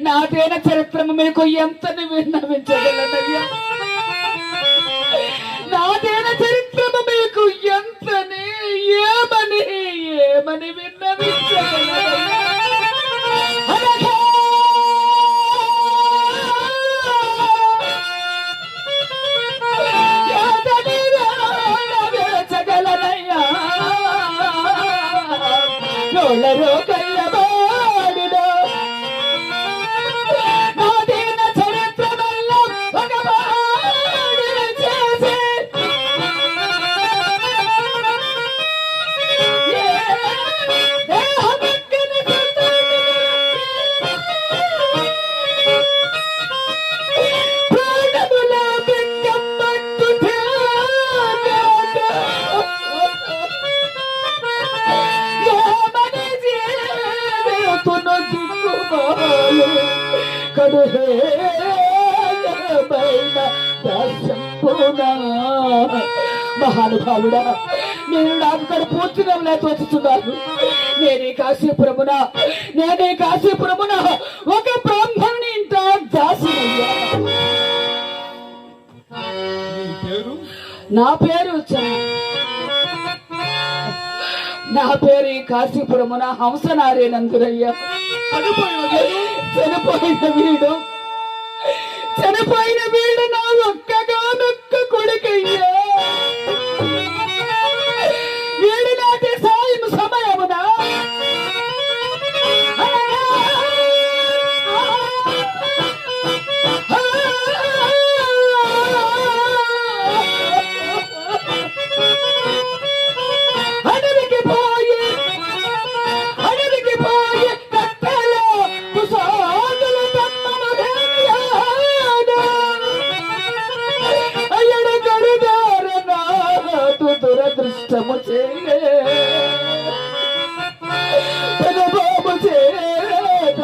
నాదైన చరిత్రము మీకు ఎంత విన్నవించగలనయ్యా? నాదైన చరిత్రము మీకు ఎంతని ఏమని ఏమని విన్నవించగలనయ్యా? కయ్యబాడిలో నాదైన చరిత్రమల్లో ఒక బాడి చేసి ప్రాణముల బిడ్డమ్మట్టు మహానుభావుడా, నేను నాకు ఇక్కడ పూర్తిగా తోచుతున్నాను. నేనే కాశీపురమున ఒక బ్రాహ్మణుని ఇంట దాసినయ్యా. నా పేరు ఈ కాశీపురమున హంసనారేనందురయ్యా. చనిపోయిన వీడు నా ఒక్కగానొక్క కొడుకయ్యా. వీడు నాటి సాయం సమయమున అడవికి పోయి కట్టెలో కుసాగులు తమ్మను అయ్యడు గడిదార నాటు దురదృష్టము చేయే పెదబాబు చేత